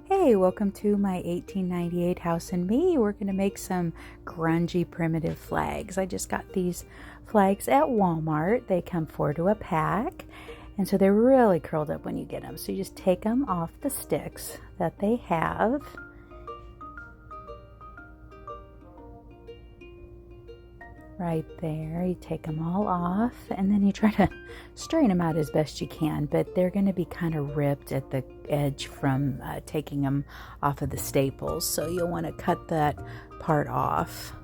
Hey, welcome to my 1898 House and Me. We're going to make some grungy primitive flags. I just got these flags at Walmart. They come 4 to a pack, and so they're really curled up when you get them. So you just take them off the sticks that they have. Right there, you take them all off, and then you try to straighten them out as best you can, but they're going to be kind of ripped at the edge from taking them off of the staples, so you'll want to cut that part off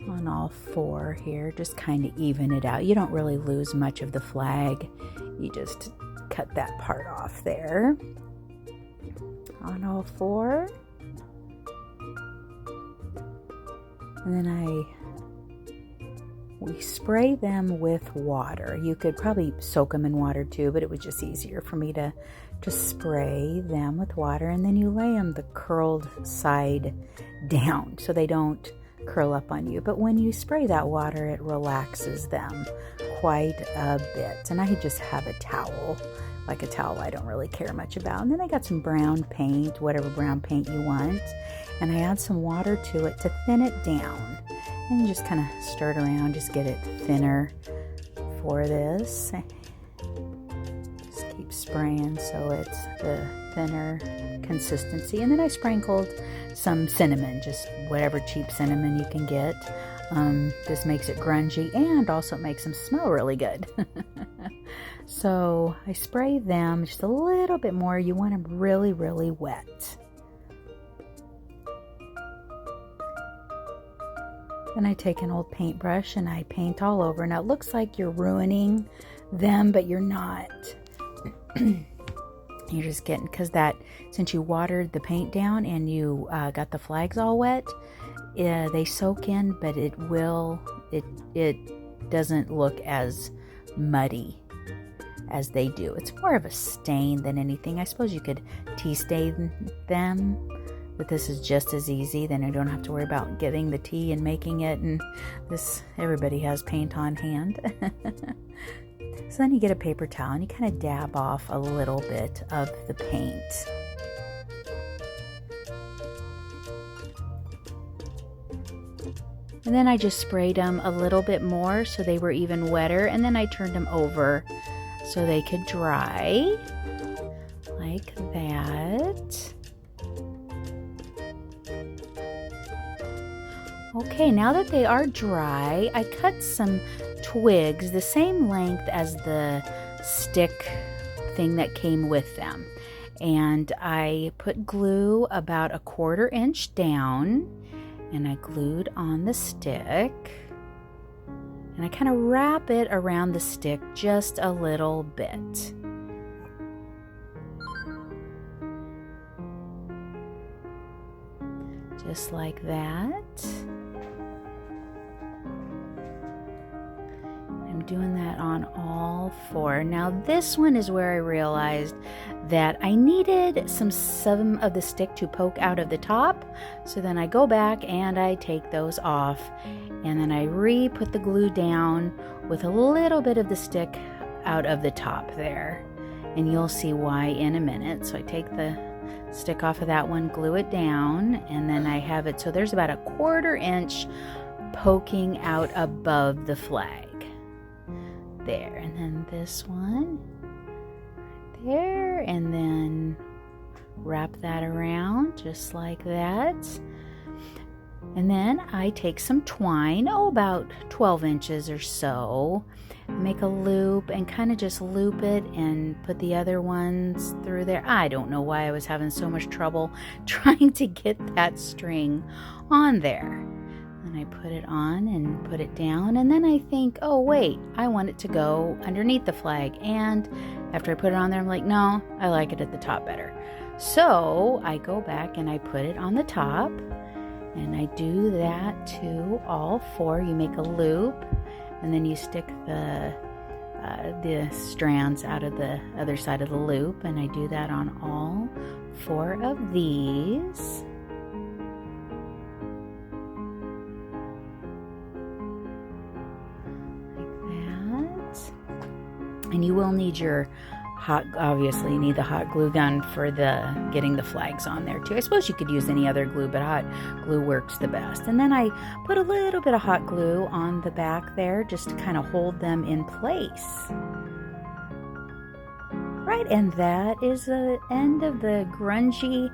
on all 4 here. Just kind of even it out. You don't really lose much of the flag. You just cut that part off there on all 4. And then we spray them with water. You could probably soak them in water too, but it was just easier for me to just spray them with water, and then you lay them the curled side down so they don't curl up on you. But when you spray that water, it relaxes them quite a bit. And I just have a towel, like a towel I don't really care much about. And then I got some brown paint, whatever brown paint you want, and I add some water to it to thin it down. And you just kind of stir it around, just get it thinner for this. Just keep spraying so it's the thinner consistency. And then I sprinkled some cinnamon, just whatever cheap cinnamon you can get. This makes it grungy, and also it makes them smell really good. So I spray them just a little bit more. You want them really, really wet. Then I take an old paintbrush and I paint all over. Now it looks like you're ruining them, but you're not. You're just getting, because since you watered the paint down and you got the flags all wet, they soak in, but it doesn't look as muddy as they do. It's more of a stain than anything. I suppose you could tea stain them, but this is just as easy. Then I don't have to worry about getting the tea and making it, and everybody has paint on hand. So then you get a paper towel and you kind of dab off a little bit of the paint. And then I just sprayed them a little bit more so they were even wetter, and then I turned them over so they could dry like that. Okay, now that they are dry, I cut some twigs the same length as the stick thing that came with them. And I put glue about 1/4 inch down, and I glued on the stick. And I kind of wrap it around the stick just a little bit. Just like that. I'm doing that on all 4. Now this one is where I realized that I needed some of the stick to poke out of the top. So then I go back and I take those off, and then I re-put the glue down with a little bit of the stick out of the top there. And you'll see why in a minute. So I take the stick off of that one, glue it down, and then I have it so there's about 1/4 inch poking out above the flag. There, and then this one right there, and then wrap that around just like that. And then I take some twine, about 12 inches or so, make a loop and kind of just loop it and put the other ones through there. I don't know why I was having so much trouble trying to get that string on there. And I put it on and put it down, and then I think, oh wait, I want it to go underneath the flag. And after I put it on there, I'm like, no, I like it at the top better. So I go back and I put it on the top, and I do that to all 4. You make a loop, and then you stick the strands out of the other side of the loop, and I do that on all 4 of these. And you will need your obviously you need the hot glue gun for the getting the flags on there too. I suppose you could use any other glue, but hot glue works the best. And then I put a little bit of hot glue on the back there just to kind of hold them in place. Right, and that is the end of the grungy